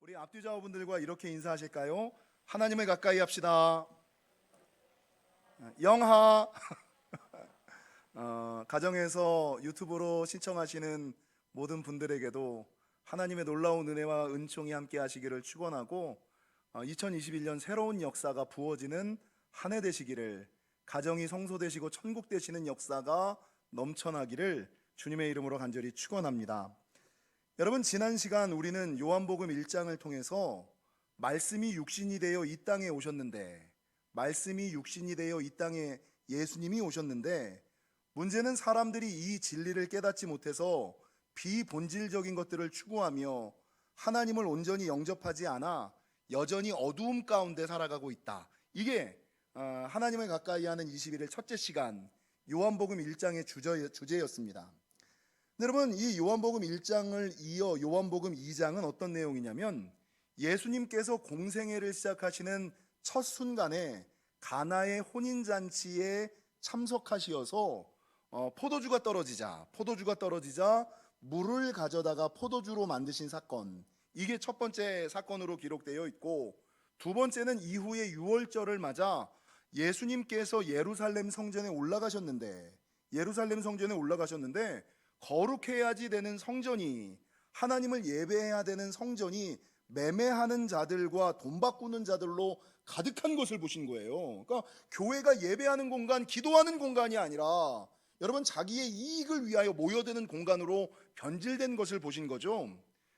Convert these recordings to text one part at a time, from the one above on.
우리 앞뒤좌우분들과 이렇게 인사하실까요? 하나님을 가까이 합시다. 영하. 가정에서 유튜브로 시청하시는 모든 분들에게도 하나님의 놀라운 은혜와 은총이 함께 하시기를 축원하고 2021년 새로운 역사가 부어지는 한 해 되시기를, 가정이 성소되시고 천국 되시는 역사가 넘쳐나기를 주님의 이름으로 간절히 축원합니다. 여러분, 지난 시간 우리는 요한복음 1장을 통해서 말씀이 육신이 되어 이 땅에 오셨는데, 말씀이 육신이 되어 이 땅에 예수님이 오셨는데, 문제는 사람들이 이 진리를 깨닫지 못해서 비본질적인 것들을 추구하며 하나님을 온전히 영접하지 않아 여전히 어두움 가운데 살아가고 있다. 이게 하나님을 가까이 하는 21일 첫째 시간 요한복음 1장의 주제였습니다. 여러분, 이 요한복음 1장을 이어 요한복음 2장은 어떤 내용이냐면, 예수님께서 공생애를 시작하시는 첫 순간에 가나의 혼인잔치에 참석하시어서 포도주가 떨어지자 물을 가져다가 포도주로 만드신 사건, 이게 첫 번째 사건으로 기록되어 있고, 두 번째는 이후에 유월절을 맞아 예수님께서 예루살렘 성전에 올라가셨는데 거룩해야지 되는 성전이, 하나님을 예배해야 되는 성전이 매매하는 자들과 돈 바꾸는 자들로 가득한 것을 보신 거예요. 그러니까 교회가 예배하는 공간, 기도하는 공간이 아니라 여러분, 자기의 이익을 위하여 모여드는 공간으로 변질된 것을 보신 거죠.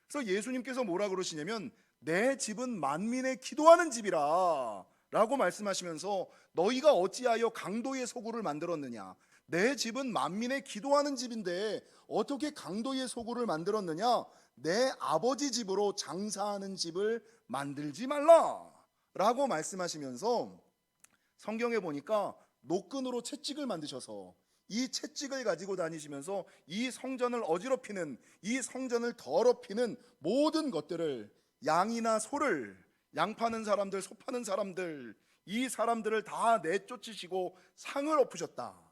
그래서 예수님께서 뭐라 그러시냐면, 내 집은 만민의 기도하는 집이라 라고 말씀하시면서, 너희가 어찌하여 강도의 소굴을 만들었느냐, 내 집은 만민의 기도하는 집인데 어떻게 강도의 소굴을 만들었느냐, 내 아버지 집으로 장사하는 집을 만들지 말라 라고 말씀하시면서, 성경에 보니까 노끈으로 채찍을 만드셔서 이 채찍을 가지고 다니시면서 이 성전을 어지럽히는, 이 성전을 더럽히는 모든 것들을, 양이나 소를, 양 파는 사람들, 소 파는 사람들, 이 사람들을 다 내쫓으시고 상을 엎으셨다.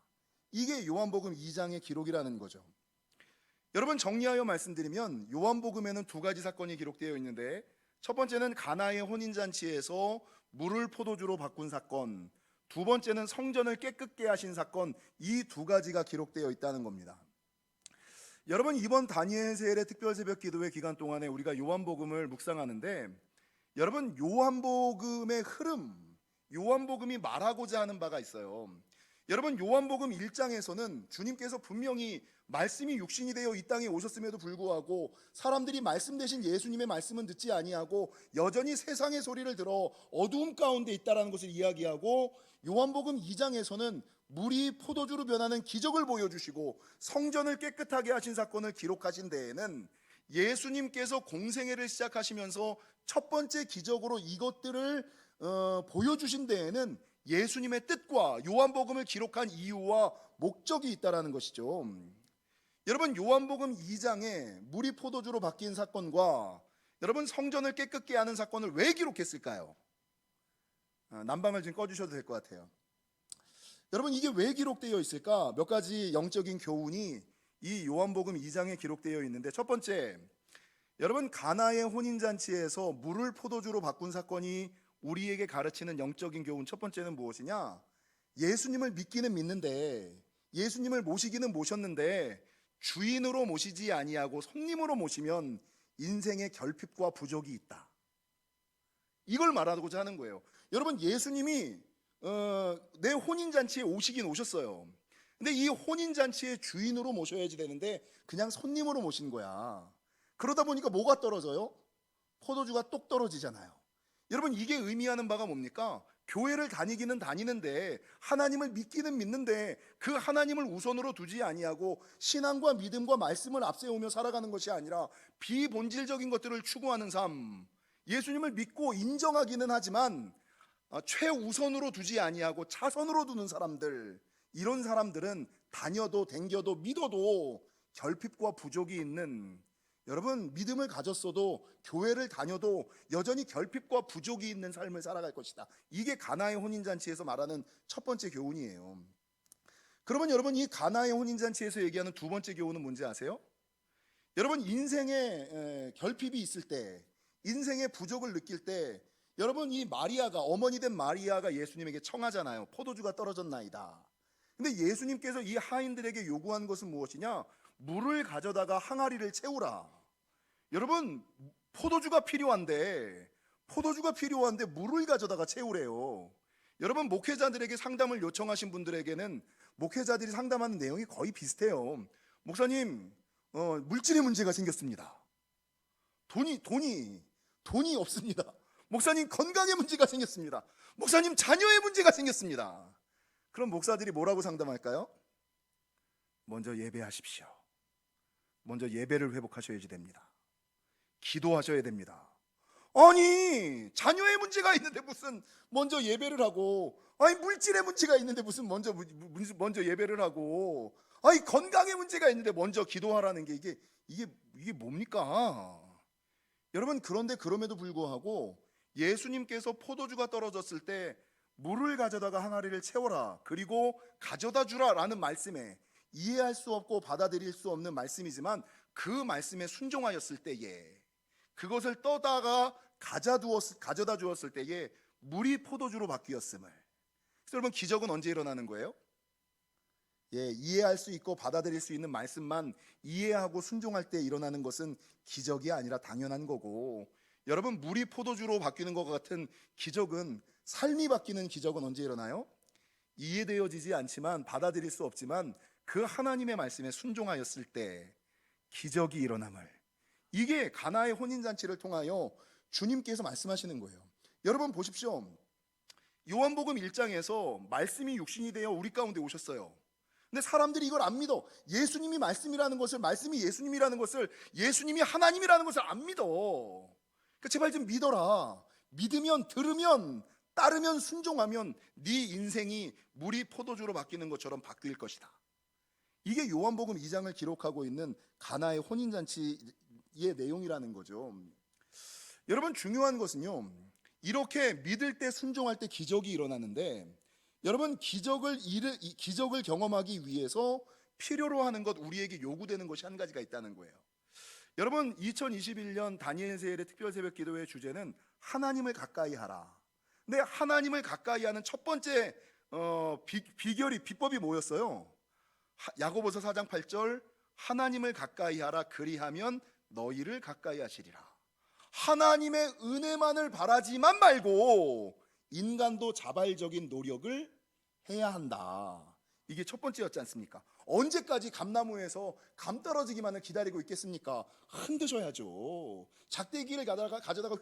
이게 요한복음 2장의 기록이라는 거죠. 여러분, 정리하여 말씀드리면 요한복음에는 두 가지 사건이 기록되어 있는데, 첫 번째는 가나의 혼인잔치에서 물을 포도주로 바꾼 사건, 두 번째는 성전을 깨끗게 하신 사건, 이 두 가지가 기록되어 있다는 겁니다. 여러분, 이번 다니엘 세일의 특별 새벽 기도회 기간 동안에 우리가 요한복음을 묵상하는데, 여러분, 요한복음의 흐름, 요한복음이 말하고자 하는 바가 있어요. 여러분, 요한복음 1장에서는 주님께서 분명히 말씀이 육신이 되어 이 땅에 오셨음에도 불구하고 사람들이 말씀 대신 예수님의 말씀은 듣지 아니하고 여전히 세상의 소리를 들어 어두움 가운데 있다라는 것을 이야기하고, 요한복음 2장에서는 물이 포도주로 변하는 기적을 보여주시고 성전을 깨끗하게 하신 사건을 기록하신 데에는, 예수님께서 공생애를 시작하시면서 첫 번째 기적으로 이것들을 보여주신 데에는 예수님의 뜻과 요한복음을 기록한 이유와 목적이 있다라는 것이죠. 여러분, 요한복음 2장에 물이 포도주로 바뀐 사건과 여러분, 성전을 깨끗게 하는 사건을 왜 기록했을까요? 난방을 좀 꺼주셔도 될 것 같아요. 여러분, 이게 왜 기록되어 있을까? 몇 가지 영적인 교훈이 이 요한복음 2장에 기록되어 있는데, 첫 번째, 여러분, 가나의 혼인잔치에서 물을 포도주로 바꾼 사건이 우리에게 가르치는 영적인 교훈, 첫 번째는 무엇이냐? 예수님을 믿기는 믿는데, 예수님을 모시기는 모셨는데 주인으로 모시지 아니하고 손님으로 모시면 인생의 결핍과 부족이 있다. 이걸 말하고자 하는 거예요. 여러분, 예수님이 내 혼인잔치에 오시긴 오셨어요. 근데 이 혼인잔치의 주인으로 모셔야지 되는데 그냥 손님으로 모신 거야. 그러다 보니까 뭐가 떨어져요? 포도주가 똑 떨어지잖아요. 여러분, 이게 의미하는 바가 뭡니까? 교회를 다니기는 다니는데, 하나님을 믿기는 믿는데 그 하나님을 우선으로 두지 아니하고 신앙과 믿음과 말씀을 앞세우며 살아가는 것이 아니라 비본질적인 것들을 추구하는 삶, 예수님을 믿고 인정하기는 하지만 최우선으로 두지 아니하고 차선으로 두는 사람들, 이런 사람들은 다녀도 댕겨도 믿어도 결핍과 부족이 있는, 여러분, 믿음을 가졌어도 교회를 다녀도 여전히 결핍과 부족이 있는 삶을 살아갈 것이다. 이게 가나의 혼인잔치에서 말하는 첫 번째 교훈이에요. 그러면 여러분, 이 가나의 혼인잔치에서 얘기하는 두 번째 교훈은 뭔지 아세요? 여러분, 인생에 결핍이 있을 때, 인생의 부족을 느낄 때 여러분 이 마리아가 어머니 된 마리아가 예수님에게 청하잖아요. 포도주가 떨어졌나이다. 근데 예수님께서 이 하인들에게 요구한 것은 무엇이냐? 물을 가져다가 항아리를 채우라. 여러분 포도주가 필요한데 물을 가져다가 채우래요. 여러분 목회자들에게 상담을 요청하신 분들에게는 목회자들이 상담하는 내용이 거의 비슷해요. 목사님 물질의 문제가 생겼습니다. 돈이 없습니다. 목사님 건강의 문제가 생겼습니다. 목사님 자녀의 문제가 생겼습니다. 그럼 목사들이 뭐라고 상담할까요? 먼저 예배하십시오. 먼저 예배를 회복하셔야지 됩니다. 기도하셔야 됩니다. 아니 자녀의 문제가 있는데 무슨 먼저 예배를 하고, 아니 물질의 문제가 있는데 무슨 먼저 예배를 하고, 아니 건강의 문제가 있는데 먼저 기도하라는 게 이게 뭡니까? 여러분 그런데 그럼에도 불구하고 예수님께서 포도주가 떨어졌을 때 물을 가져다가 항아리를 채워라 그리고 가져다 주라라는 말씀에 이해할 수 없고 받아들일 수 없는 말씀이지만 그 말씀에 순종하였을 때에 그것을 떠다가 가져다 주었을 때에 물이 포도주로 바뀌었음을. 그래서 여러분 기적은 언제 일어나는 거예요? 이해할 수 있고 받아들일 수 있는 말씀만 이해하고 순종할 때 일어나는 것은 기적이 아니라 당연한 거고, 여러분 물이 포도주로 바뀌는 것 같은 기적은, 삶이 바뀌는 기적은 언제 일어나요? 이해되어지지 않지만 받아들일 수 없지만 그 하나님의 말씀에 순종하였을 때 기적이 일어남을. 이게 가나의 혼인잔치를 통하여 주님께서 말씀하시는 거예요. 여러분 보십시오. 요한복음 1장에서 말씀이 육신이 되어 우리 가운데 오셨어요. 근데 사람들이 이걸 안 믿어. 예수님이 말씀이라는 것을, 말씀이 예수님이라는 것을, 예수님이 하나님이라는 것을 안 믿어. 그러니까 제발 좀 믿어라. 믿으면, 들으면, 따르면, 순종하면 네 인생이 물이 포도주로 바뀌는 것처럼 바뀔 것이다. 이게 요한복음 2장을 기록하고 있는 가나의 혼인잔치의 내용이라는 거죠. 여러분 중요한 것은요, 이렇게 믿을 때 순종할 때 기적이 일어나는데, 여러분 기적을 경험하기 위해서 필요로 하는 것, 우리에게 요구되는 것이 한 가지가 있다는 거예요. 여러분 2021년 다니엘 세일의 특별 새벽 기도의 주제는 하나님을 가까이 하라. 근데 하나님을 가까이 하는 첫 번째 비법이 뭐였어요? 야고보서 4장 8절 하나님을 가까이 하라 그리하면 너희를 가까이 하시리라. 하나님의 은혜만을 바라지만 말고 인간도 자발적인 노력을 해야 한다. 이게 첫 번째였지 않습니까? 언제까지 감나무에서 감 떨어지기만을 기다리고 있겠습니까? 흔드셔야죠. 작대기를 가져다가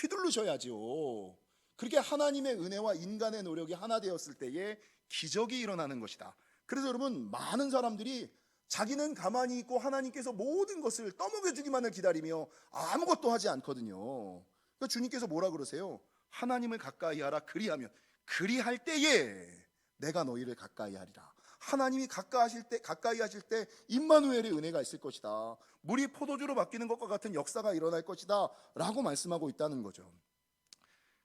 휘두르셔야죠. 그렇게 하나님의 은혜와 인간의 노력이 하나 되었을 때에 기적이 일어나는 것이다. 그래서 여러분 많은 사람들이 자기는 가만히 있고 하나님께서 모든 것을 떠먹여주기만을 기다리며 아무것도 하지 않거든요. 그러니까 주님께서 뭐라 그러세요? 하나님을 가까이 하라 그리하면, 그리할 때에 내가 너희를 가까이 하리라. 하나님이 가까이 하실 때 임마누엘의 은혜가 있을 것이다. 물이 포도주로 바뀌는 것과 같은 역사가 일어날 것이다 라고 말씀하고 있다는 거죠.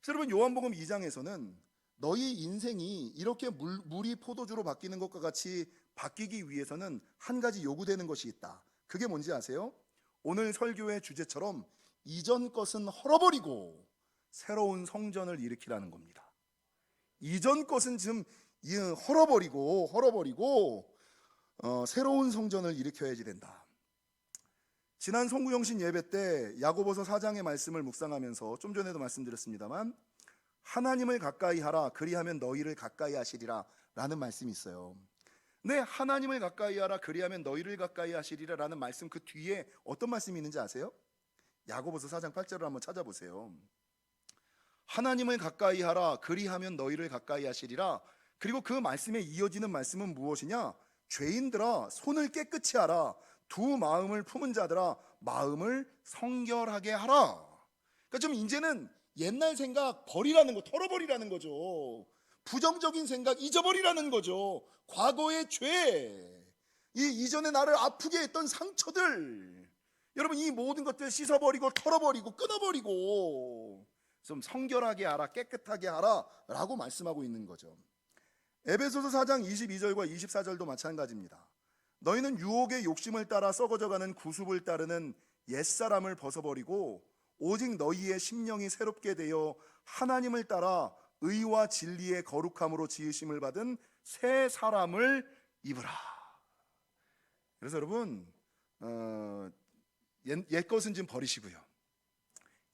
그래서 여러분 요한복음 2장에서는 너희 인생이 이렇게 물이 포도주로 바뀌는 것과 같이 바뀌기 위해서는 한 가지 요구되는 것이 있다. 그게 뭔지 아세요? 오늘 설교의 주제처럼 이전 것은 헐어버리고 새로운 성전을 일으키라는 겁니다. 이전 것은 지금 헐어버리고 새로운 성전을 일으켜야지 된다. 지난 송구영신 예배 때 야고보서 4장의 말씀을 묵상하면서 좀 전에도 말씀드렸습니다만 하나님을 가까이 하라 그리하면 너희를 가까이 하시리라 라는 말씀이 있어요. 근데 하나님을 가까이 하라 그리하면 너희를 가까이 하시리라 라는 말씀 그 뒤에 어떤 말씀이 있는지 아세요? 야고보서 4장 8절을 한번 찾아보세요. 하나님을 가까이 하라 그리하면 너희를 가까이 하시리라. 그리고 그 말씀에 이어지는 말씀은 무엇이냐? 죄인들아 손을 깨끗이 하라. 두 마음을 품은 자들아 마음을 성결하게 하라. 그러니까 좀 이제는 옛날 생각 버리라는 거, 털어버리라는 거죠. 부정적인 생각 잊어버리라는 거죠. 과거의 죄, 이전에 나를 아프게 했던 상처들, 여러분 이 모든 것들 씻어버리고 털어버리고 끊어버리고 좀 성결하게 하라, 깨끗하게 하라 라고 말씀하고 있는 거죠. 에베소서 4장 22절과 24절도 마찬가지입니다. 너희는 유혹의 욕심을 따라 썩어져가는 구습을 따르는 옛사람을 벗어버리고 오직 너희의 심령이 새롭게 되어 하나님을 따라 의와 진리의 거룩함으로 지으심을 받은 새 사람을 입으라. 그래서 여러분, 옛 것은 좀 버리시고요,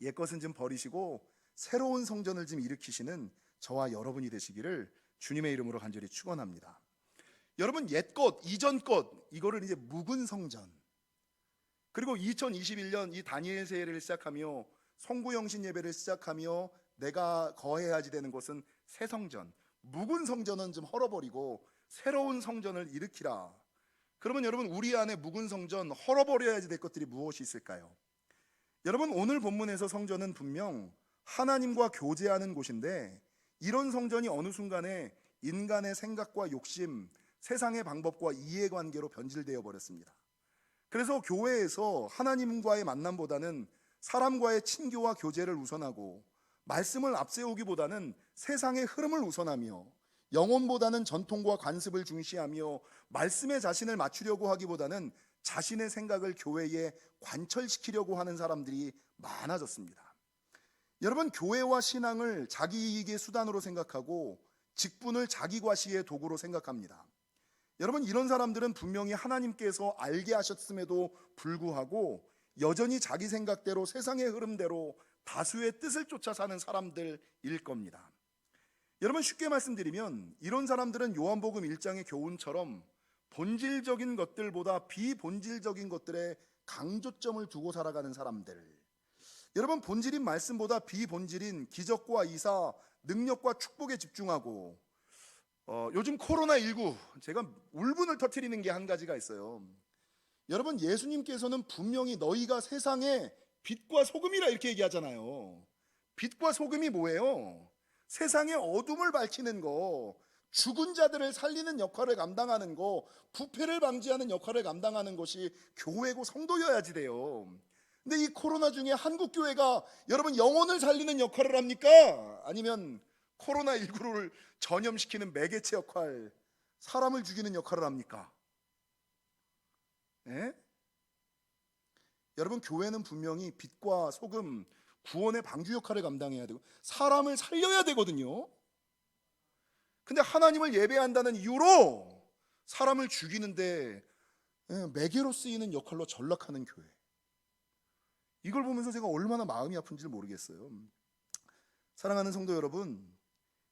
옛 것은 좀 버리시고 새로운 성전을 좀 일으키시는 저와 여러분이 되시기를 주님의 이름으로 간절히 축원합니다. 여러분, 옛 것, 이전 것, 이거를 이제 묵은 성전, 그리고 2021년 이 다니엘 세례를 시작하며 성구영신 예배를 시작하며 내가 거해야지 되는 것은 새 성전, 묵은 성전은 좀 헐어버리고 새로운 성전을 일으키라. 그러면 여러분, 우리 안에 묵은 성전, 헐어버려야지 될 것들이 무엇이 있을까요? 여러분, 오늘 본문에서 성전은 분명 하나님과 교제하는 곳인데, 이런 성전이 어느 순간에 인간의 생각과 욕심, 세상의 방법과 이해관계로 변질되어 버렸습니다. 그래서 교회에서 하나님과의 만남보다는 사람과의 친교와 교제를 우선하고, 말씀을 앞세우기보다는 세상의 흐름을 우선하며, 영혼보다는 전통과 관습을 중시하며, 말씀에 자신을 맞추려고 하기보다는 자신의 생각을 교회에 관철시키려고 하는 사람들이 많아졌습니다. 여러분, 교회와 신앙을 자기 이익의 수단으로 생각하고 직분을 자기 과시의 도구로 생각합니다. 여러분, 이런 사람들은 분명히 하나님께서 알게 하셨음에도 불구하고 여전히 자기 생각대로 세상의 흐름대로 다수의 뜻을 쫓아 사는 사람들일 겁니다. 여러분, 쉽게 말씀드리면 이런 사람들은 요한복음 1장의 교훈처럼 본질적인 것들보다 비본질적인 것들에 강조점을 두고 살아가는 사람들. 여러분, 본질인 말씀보다 비본질인 기적과 이사, 능력과 축복에 집중하고, 요즘 코로나19 제가 울분을 터뜨리는 게 한 가지가 있어요. 여러분, 예수님께서는 분명히 너희가 세상의 빛과 소금이라 이렇게 얘기하잖아요. 빛과 소금이 뭐예요? 세상의 어둠을 밝히는 거, 죽은 자들을 살리는 역할을 감당하는 거, 부패를 방지하는 역할을 감당하는 것이 교회고 성도여야지 돼요. 근데 이 코로나 중에 한국교회가 여러분 영혼을 살리는 역할을 합니까? 아니면 코로나19를 전염시키는 매개체 역할, 사람을 죽이는 역할을 합니까? 네? 여러분, 교회는 분명히 빛과 소금, 구원의 방주 역할을 감당해야 되고 사람을 살려야 되거든요. 근데 하나님을 예배한다는 이유로 사람을 죽이는데 매개로 쓰이는 역할로 전락하는 교회. 이걸 보면서 제가 얼마나 마음이 아픈지 모르겠어요. 사랑하는 성도 여러분,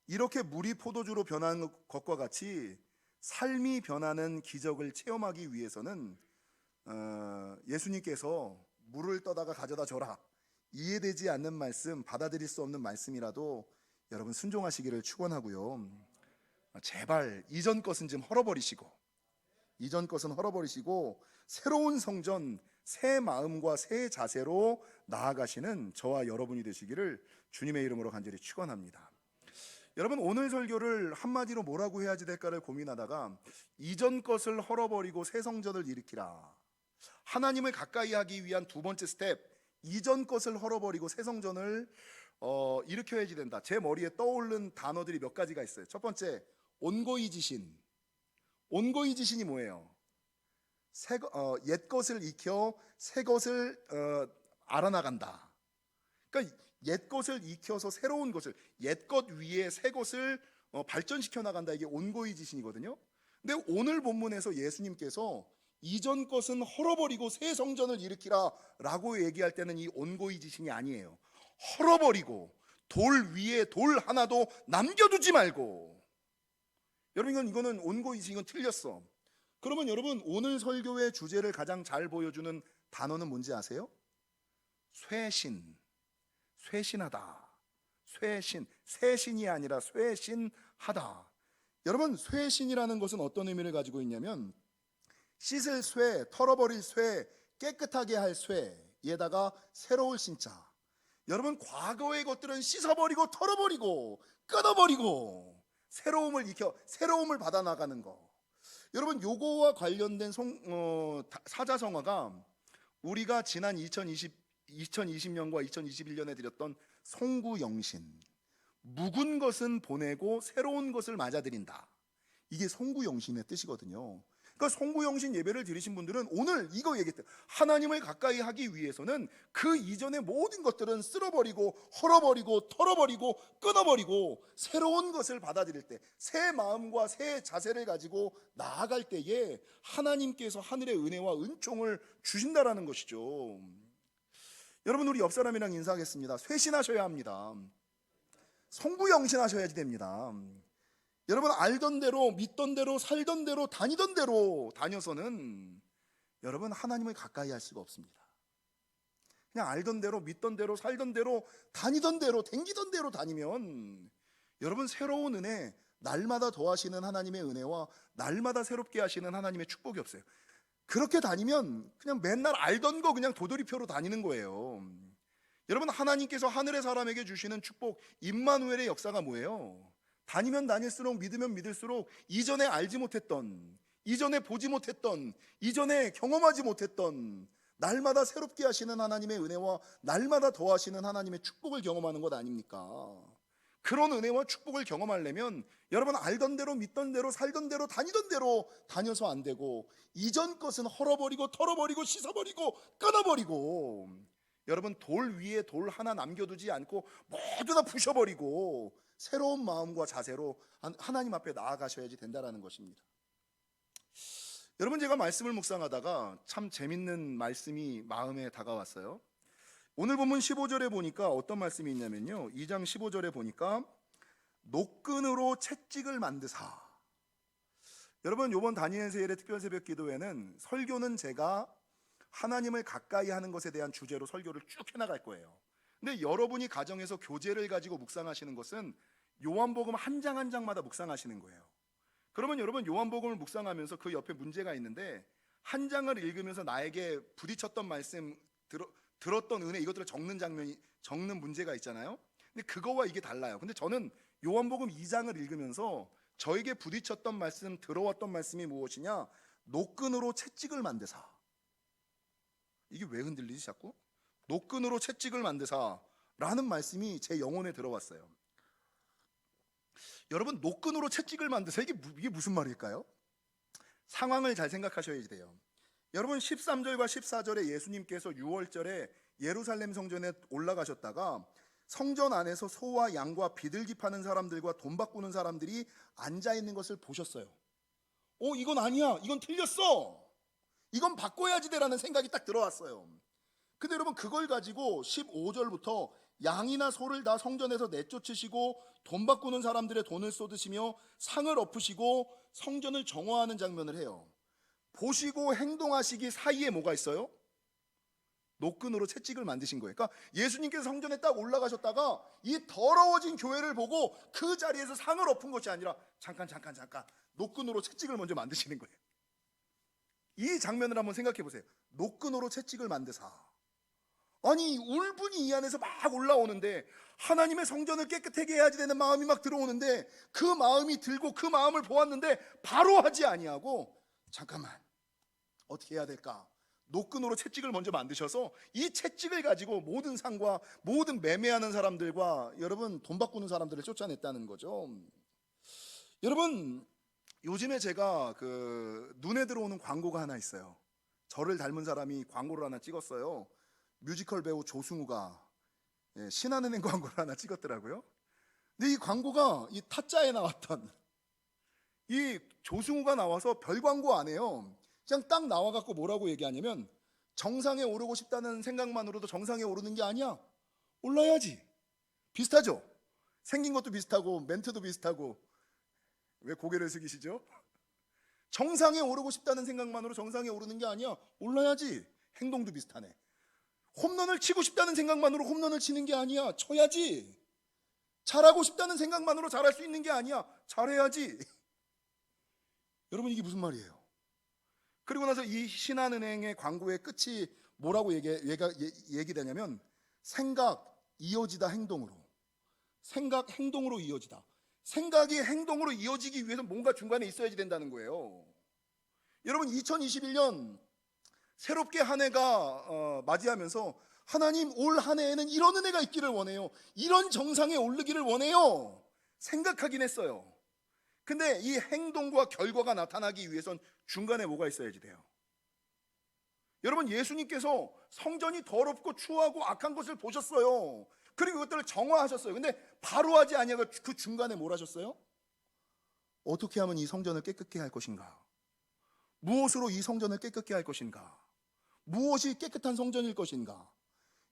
이렇게 물이 포도주로 변하는 것과 같이 삶이 변하는 기적을 체험하기 위해서는 예수님께서 물을 떠다가 가져다 줘라, 이해되지 않는 말씀, 받아들일 수 없는 말씀이라도 여러분 순종하시기를 축원하고요. 제발 이전 것은 좀 헐어버리시고, 새로운 성전, 새 마음과 새 자세로 나아가시는 저와 여러분이 되시기를 주님의 이름으로 간절히 축원합니다. 여러분, 오늘 설교를 한마디로 뭐라고 해야지 될까를 고민하다가 이전 것을 헐어버리고 새 성전을 일으키라, 하나님을 가까이 하기 위한 두 번째 스텝, 이전 것을 헐어버리고 새 성전을 일으켜야지 된다. 제 머리에 떠오른 단어들이 몇 가지가 있어요. 첫 번째, 온고이지신. 온고이지신이 뭐예요? 옛 것을 익혀 새 것을 알아나간다. 그러니까 옛 것을 익혀서 새로운 것을, 옛 것 위에 새 것을 발전시켜 나간다. 이게 온고이지신이거든요. 근데 오늘 본문에서 예수님께서 이전 것은 헐어버리고 새 성전을 일으키라 라고 얘기할 때는 이 온고이지신이 아니에요. 헐어버리고 돌 위에 돌 하나도 남겨두지 말고. 여러분, 이거는 온고이지신, 이건 틀렸어. 그러면 여러분, 오늘 설교의 주제를 가장 잘 보여주는 단어는 뭔지 아세요? 쇄신. 쇄신하다. 쇄신. 새신이 아니라 쇄신하다. 여러분, 쇄신이라는 것은 어떤 의미를 가지고 있냐면 씻을 쇄, 털어버릴 쇄, 깨끗하게 할 쇄에다가 새로울 신자. 여러분, 과거의 것들은 씻어버리고 털어버리고 끊어버리고 새로움을 익혀 새로움을 받아 나가는 거. 여러분, 요거와 관련된 사자성어가 우리가 지난 2020년과 2021년에 드렸던 송구영신, 묵은 것은 보내고 새로운 것을 맞아들인다, 이게 송구영신의 뜻이거든요. 그러니까 성구영신 예배를 드리신 분들은 오늘 이거 얘기했대요. 하나님을 가까이 하기 위해서는 그 이전의 모든 것들은 쓸어버리고 헐어버리고 털어버리고 끊어버리고 새로운 것을 받아들일 때, 새 마음과 새 자세를 가지고 나아갈 때에 하나님께서 하늘의 은혜와 은총을 주신다라는 것이죠. 여러분, 우리 옆 사람이랑 인사하겠습니다. 쇄신하셔야 합니다. 성구영신하셔야지 됩니다. 여러분, 알던 대로, 믿던 대로, 살던 대로, 다니던 대로 다녀서는 여러분 하나님을 가까이 할 수가 없습니다. 그냥 알던 대로, 믿던 대로, 살던 대로, 다니던 대로, 댕기던 대로 다니면 여러분 새로운 은혜, 날마다 더하시는 하나님의 은혜와 날마다 새롭게 하시는 하나님의 축복이 없어요. 그렇게 다니면 그냥 맨날 알던 거 그냥 도돌이표로 다니는 거예요. 여러분, 하나님께서 하늘의 사람에게 주시는 축복, 임마누엘의 역사가 뭐예요? 다니면 다닐수록, 믿으면 믿을수록 이전에 알지 못했던, 이전에 보지 못했던, 이전에 경험하지 못했던 날마다 새롭게 하시는 하나님의 은혜와 날마다 더하시는 하나님의 축복을 경험하는 것 아닙니까? 그런 은혜와 축복을 경험하려면 여러분 알던 대로, 믿던 대로, 살던 대로, 다니던 대로 다녀서 안 되고, 이전 것은 헐어버리고 털어버리고 씻어버리고 끊어버리고, 여러분 돌 위에 돌 하나 남겨두지 않고 모두 다 부셔버리고 새로운 마음과 자세로 하나님 앞에 나아가셔야지 된다는 것입니다. 여러분, 제가 말씀을 묵상하다가 참 재밌는 말씀이 마음에 다가왔어요. 오늘 본문 15절에 보니까 어떤 말씀이 있냐면요, 2장 15절에 보니까 노끈으로 채찍을 만드사. 여러분, 이번 다니엘 세일의 특별 새벽 기도회는 설교는 제가 하나님을 가까이 하는 것에 대한 주제로 설교를 쭉 해나갈 거예요. 근데 여러분이 가정에서 교재를 가지고 묵상하시는 것은 요한복음 한 장 한 장마다 묵상하시는 거예요. 그러면 여러분, 요한복음을 묵상하면서 그 옆에 문제가 있는데, 한 장을 읽으면서 나에게 부딪혔던 말씀, 들었던 은혜, 이것들을 적는 문제가 있잖아요. 근데 그거와 이게 달라요. 근데 저는 요한복음 2장을 읽으면서 저에게 부딪혔던 말씀, 들어왔던 말씀이 무엇이냐? 노끈으로 채찍을 만드사. 이게 왜 흔들리지 자꾸? 노끈으로 채찍을 만드사 라는 말씀이 제 영혼에 들어왔어요. 여러분, 노끈으로 채찍을 만드사, 이게 무슨 말일까요? 상황을 잘 생각하셔야 돼요. 여러분, 13절과 14절에 예수님께서 6월절에 예루살렘 성전에 올라가셨다가 성전 안에서 소와 양과 비둘기 파는 사람들과 돈 바꾸는 사람들이 앉아있는 것을 보셨어요. 이건 아니야, 이건 틀렸어, 이건 바꿔야지 되라는 생각이 딱 들어왔어요. 근데 여러분, 그걸 가지고 15절부터 양이나 소를 다 성전에서 내쫓으시고 돈 바꾸는 사람들의 돈을 쏟으시며 상을 엎으시고 성전을 정화하는 장면을 해요. 보시고 행동하시기 사이에 뭐가 있어요? 노끈으로 채찍을 만드신 거예요. 그러니까 예수님께서 성전에 딱 올라가셨다가 이 더러워진 교회를 보고 그 자리에서 상을 엎은 것이 아니라 잠깐 노끈으로 채찍을 먼저 만드시는 거예요. 이 장면을 한번 생각해 보세요. 노끈으로 채찍을 만드사. 아니, 울분이 이 안에서 막 올라오는데, 하나님의 성전을 깨끗하게 해야지 되는 마음이 막 들어오는데, 그 마음이 들고 그 마음을 보았는데 바로 하지 아니하고, 잠깐만, 어떻게 해야 될까? 노끈으로 채찍을 먼저 만드셔서 이 채찍을 가지고 모든 상과 모든 매매하는 사람들과 여러분 돈 바꾸는 사람들을 쫓아냈다는 거죠. 여러분, 요즘에 제가 눈에 들어오는 광고가 하나 있어요. 저를 닮은 사람이 광고를 하나 찍었어요. 뮤지컬 배우 조승우가 신한은행 광고를 하나 찍었더라고요. 근데 이 광고가 이 타짜에 나왔던 이 조승우가 나와서 별 광고 안 해요. 그냥 딱 나와갖고 뭐라고 얘기하냐면, 정상에 오르고 싶다는 생각만으로도 정상에 오르는 게 아니야, 올라야지. 비슷하죠? 생긴 것도 비슷하고 멘트도 비슷하고. 왜 고개를 숙이시죠? 정상에 오르고 싶다는 생각만으로 정상에 오르는 게 아니야, 올라야지. 행동도 비슷하네. 홈런을 치고 싶다는 생각만으로 홈런을 치는 게 아니야, 쳐야지. 잘하고 싶다는 생각만으로 잘할 수 있는 게 아니야, 잘해야지. 여러분, 이게 무슨 말이에요? 그리고 나서 이 신한은행의 광고의 끝이 뭐라고 얘기되냐면, 생각 이어지다 행동으로. 생각 행동으로 이어지다. 생각이 행동으로 이어지기 위해서 뭔가 중간에 있어야지 된다는 거예요. 여러분, 2021년 새롭게 한 해가 맞이하면서 하나님, 올 한 해에는 이런 은혜가 있기를 원해요, 이런 정상에 오르기를 원해요 생각하긴 했어요. 근데 이 행동과 결과가 나타나기 위해선 중간에 뭐가 있어야지 돼요? 여러분, 예수님께서 성전이 더럽고 추하고 악한 것을 보셨어요. 그리고 그것들을 정화하셨어요. 근데 바로 하지 아니하고 그 중간에 뭘 하셨어요? 어떻게 하면 이 성전을 깨끗게 할 것인가? 무엇으로 이 성전을 깨끗게 할 것인가? 무엇이 깨끗한 성전일 것인가?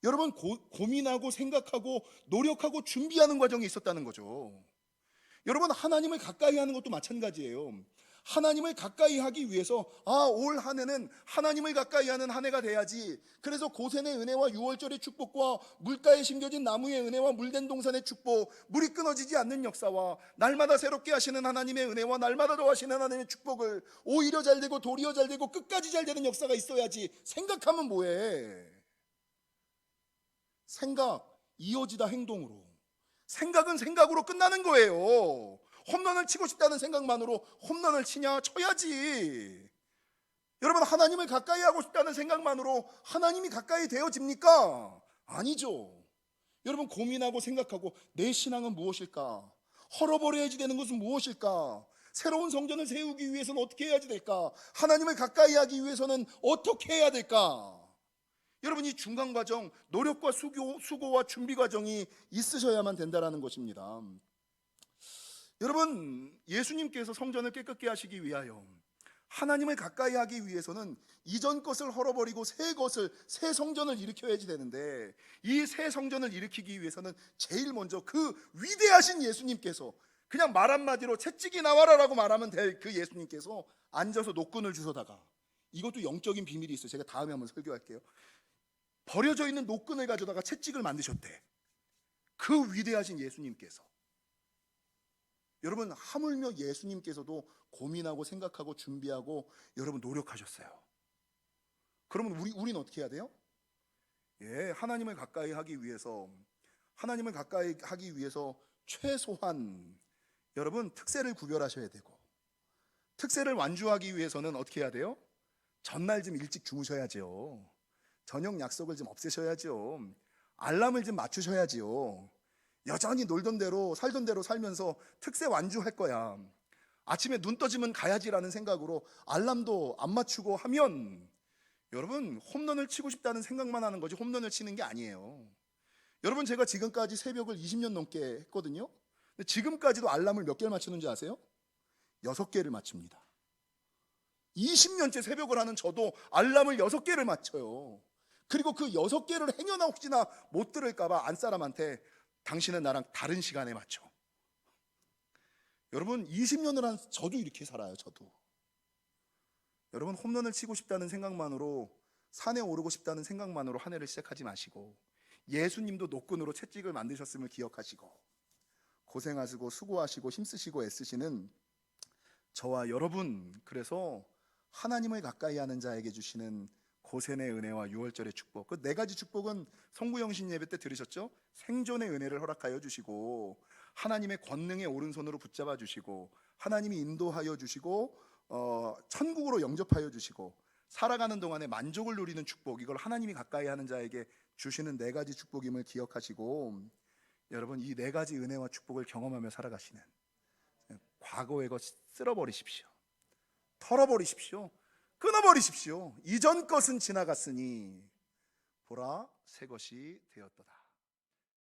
여러분, 고민하고 생각하고 노력하고 준비하는 과정이 있었다는 거죠. 여러분, 하나님을 가까이 하는 것도 마찬가지예요. 하나님을 가까이 하기 위해서 올 한 해는 하나님을 가까이 하는 한 해가 돼야지. 그래서 고센의 은혜와 유월절의 축복과 물가에 심겨진 나무의 은혜와 물된 동산의 축복, 물이 끊어지지 않는 역사와 날마다 새롭게 하시는 하나님의 은혜와 날마다 더하시는 하나님의 축복을 오히려 잘 되고 도리어 잘 되고 끝까지 잘 되는 역사가 있어야지. 생각하면 뭐해? 생각 이어지다 행동으로. 생각은 생각으로 끝나는 거예요. 홈런을 치고 싶다는 생각만으로 홈런을 쳐야지. 여러분, 하나님을 가까이 하고 싶다는 생각만으로 하나님이 가까이 되어집니까? 아니죠. 여러분, 고민하고 생각하고 내 신앙은 무엇일까? 헐어버려야지 되는 것은 무엇일까? 새로운 성전을 세우기 위해서는 어떻게 해야지 될까? 하나님을 가까이 하기 위해서는 어떻게 해야 될까? 여러분, 이 중간 과정, 노력과 수고와 준비 과정이 있으셔야만 된다는 것입니다. 여러분, 예수님께서 성전을 깨끗게 하시기 위하여, 하나님을 가까이 하기 위해서는 이전 것을 헐어버리고 새 성전을 일으켜야지 되는데, 이 새 성전을 일으키기 위해서는 제일 먼저 그 위대하신 예수님께서, 그냥 말 한마디로 채찍이 나와라라고 말하면 될 그 예수님께서 앉아서 노끈을 주워다가, 이것도 영적인 비밀이 있어요. 제가 다음에 한번 설교할게요. 버려져 있는 노끈을 가져다가 채찍을 만드셨대. 그 위대하신 예수님께서. 여러분, 하물며 예수님께서도 고민하고 생각하고 준비하고 여러분 노력하셨어요. 그러면 우리는 어떻게 해야 돼요? 하나님을 가까이 하기 위해서 최소한 여러분 특세를 구별하셔야 되고, 특세를 완주하기 위해서는 어떻게 해야 돼요? 전날 좀 일찍 주무셔야죠. 저녁 약속을 좀 없애셔야죠. 알람을 좀 맞추셔야지요. 여전히 놀던 대로 살던 대로 살면서 특세 완주할 거야, 아침에 눈 떠지면 가야지라는 생각으로 알람도 안 맞추고 하면 여러분 홈런을 치고 싶다는 생각만 하는 거지 홈런을 치는 게 아니에요. 여러분, 제가 지금까지 새벽을 20년 넘게 했거든요. 근데 지금까지도 알람을 몇 개를 맞추는지 아세요? 6개를 맞춥니다. 20년째 새벽을 하는 저도 알람을 6개를 맞춰요. 그리고 그 6개를 행여나 혹시나 못 들을까봐 안사람한테 당신은 나랑 다른 시간에 맞춰. 여러분, 20년을 한 저도 이렇게 살아요. 저도. 여러분, 홈런을 치고 싶다는 생각만으로, 산에 오르고 싶다는 생각만으로 한 해를 시작하지 마시고, 예수님도 노끈으로 채찍을 만드셨음을 기억하시고, 고생하시고 수고하시고 힘쓰시고 애쓰시는 저와 여러분, 그래서 하나님을 가까이 하는 자에게 주시는 고센의 은혜와 유월절의 축복, 그 4가지 축복은 성구영신 예배 때 들으셨죠? 생존의 은혜를 허락하여 주시고, 하나님의 권능의 오른손으로 붙잡아 주시고, 하나님이 인도하여 주시고, 천국으로 영접하여 주시고, 살아가는 동안에 만족을 누리는 축복, 이걸 하나님이 가까이 하는 자에게 주시는 4가지 축복임을 기억하시고, 여러분, 이 4가지 은혜와 축복을 경험하며 살아가시는, 과거의 것 쓸어버리십시오. 털어버리십시오. 끊어버리십시오. 이전 것은 지나갔으니 보라 새 것이 되었도다.